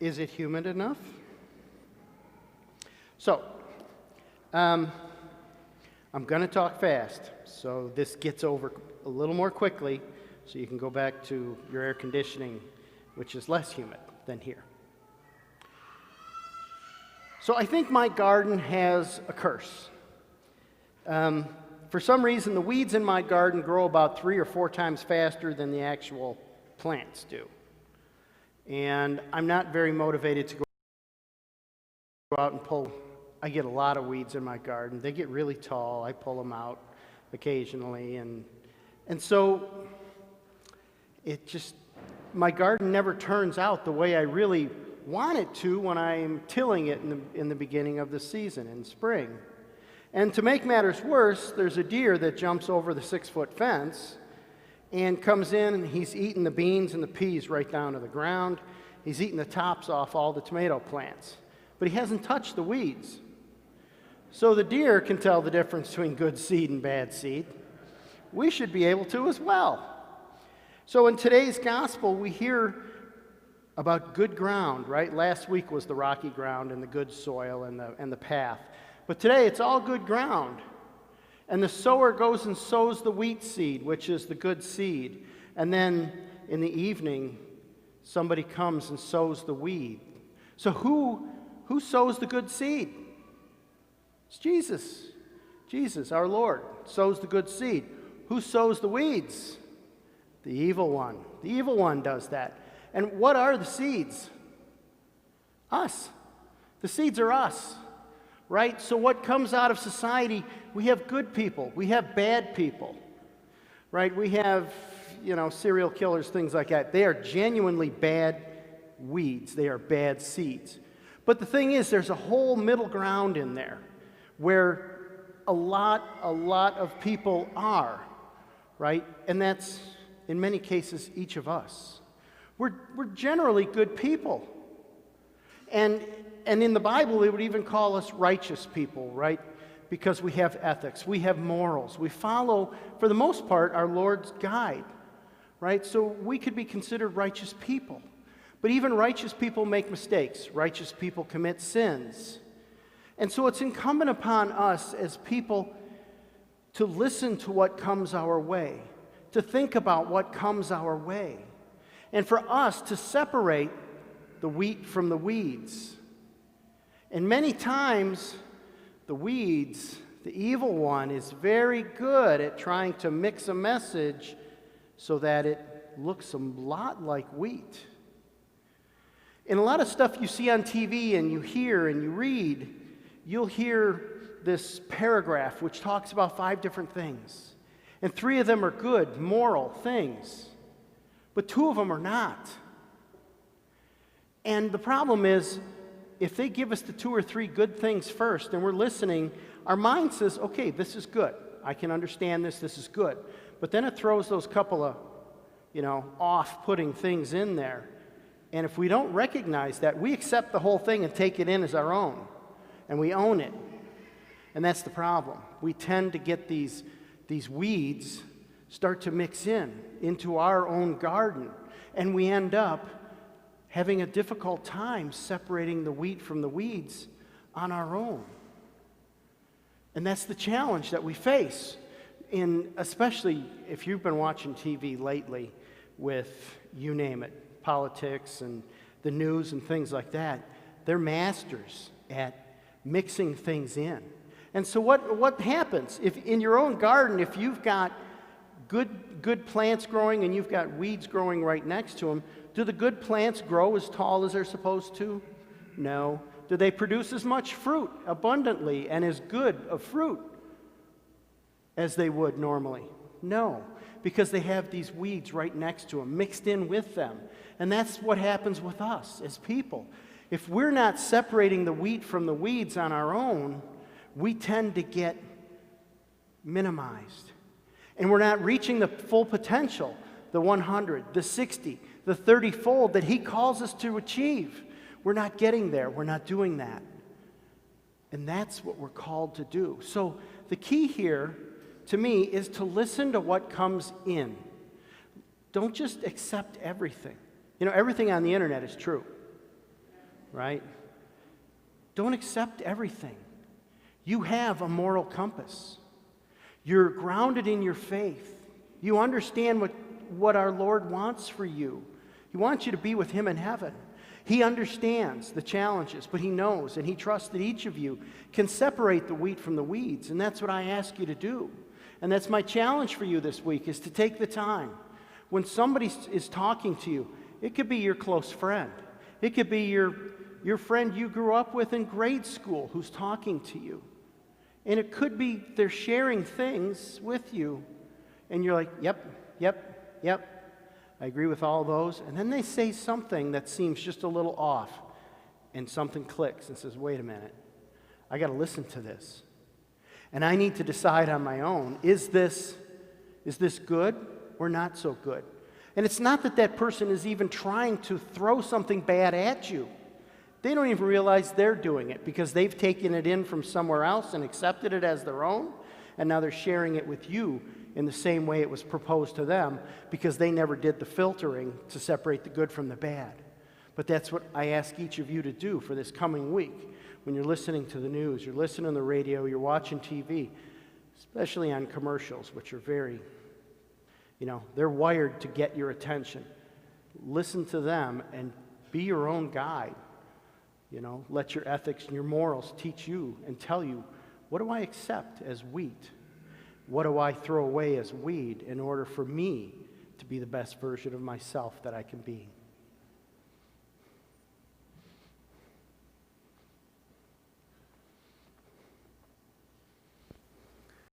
Is it humid enough? So, I'm going to talk fast, so this gets over a little more quickly, so you can go back to your air conditioning, which is less humid than here. So I think my garden has a curse. For some reason, the weeds in my garden grow about 3 or 4 times faster than the actual plants do. And I'm not very motivated to go out and pull. I get a lot of weeds in my garden. They get really tall. I pull them out occasionally. And so my garden never turns out the way I really want it to when I'm tilling it in the beginning of the season, in spring. And to make matters worse, there's a deer that jumps over the 6-foot fence and comes in, and he's eating the beans and the peas right down to the ground. He's eating the tops off all the tomato plants. But he hasn't touched the weeds. So the deer can tell the difference between good seed and bad seed. We should be able to as well. So in today's gospel, we hear about good ground, right? Last week was the rocky ground and the good soil and the path. But today it's all good ground. And the sower goes and sows the wheat seed, which is the good seed. And then in the evening, somebody comes and sows the weed. So who sows the good seed? It's Jesus. Jesus, our Lord, sows the good seed. Who sows the weeds? The evil one. The evil one does that. And what are the seeds? Us. The seeds are us. Right? So what comes out of society, we have good people, we have bad people, right? We have, serial killers, things like that. They are genuinely bad weeds. They are bad seeds. But the thing is, there's a whole middle ground in there where a lot of people are, right? And that's, in many cases, each of us. We're generally good people. And in the Bible, it would even call us righteous people, right? Because we have ethics, we have morals. We follow, for the most part, our Lord's guide, right? So we could be considered righteous people. But even righteous people make mistakes. Righteous people commit sins. And so it's incumbent upon us as people to listen to what comes our way, to think about what comes our way, and for us to separate the wheat from the weeds. And many times, the weeds, the evil one, is very good at trying to mix a message so that it looks a lot like wheat. In a lot of stuff you see on TV and you hear and you read, you'll hear this paragraph which talks about 5 different things. And 3 of them are good, moral things. But 2 of them are not. And the problem is, if they give us the 2 or 3 good things first and we're listening, our mind says, okay, this is good. I can understand this is good. But then it throws those couple of, off-putting things in there. And if we don't recognize that, we accept the whole thing and take it in as our own. And we own it. And that's the problem. We tend to get these weeds start to mix into our own garden. And we end up having a difficult time separating the wheat from the weeds on our own. And that's the challenge that we face, especially if you've been watching TV lately with, you name it, politics and the news and things like that. They're masters at mixing things in. And so what happens? If in your own garden, if you've got good plants growing and you've got weeds growing right next to them, do the good plants grow as tall as they're supposed to? No. Do they produce as much fruit abundantly and as good of fruit as they would normally? No, because they have these weeds right next to them, mixed in with them. And that's what happens with us as people. If we're not separating the wheat from the weeds on our own, we tend to get minimized. And we're not reaching the full potential, the 100, the 60, the 30-fold that He calls us to achieve. We're not getting there. We're not doing that. And that's what we're called to do. So the key here, to me, is to listen to what comes in. Don't just accept everything. Everything on the internet is true. right? Don't accept everything. You have a moral compass. You're grounded in your faith. You understand what our Lord wants for you. He wants you to be with Him in heaven. He understands the challenges, but He knows and He trusts that each of you can separate the wheat from the weeds, and that's what I ask you to do. And that's my challenge for you this week, is to take the time. When somebody is talking to you, it could be your close friend. It could be your friend you grew up with in grade school who's talking to you. And it could be they're sharing things with you, and you're like, yep, I agree with all those. And then they say something that seems just a little off, and something clicks and says, wait a minute, I got to listen to this. And I need to decide on my own, is this good or not so good? And it's not that that person is even trying to throw something bad at you. They don't even realize they're doing it because they've taken it in from somewhere else and accepted it as their own, and now they're sharing it with you in the same way it was proposed to them because they never did the filtering to separate the good from the bad. But that's what I ask each of you to do for this coming week. When you're listening to the news, you're listening to the radio, you're watching TV, especially on commercials, which are very, they're wired to get your attention. Listen to them and be your own guide. Let your ethics and your morals teach you and tell you, what do I accept as wheat? What do I throw away as weed in order for me to be the best version of myself that I can be?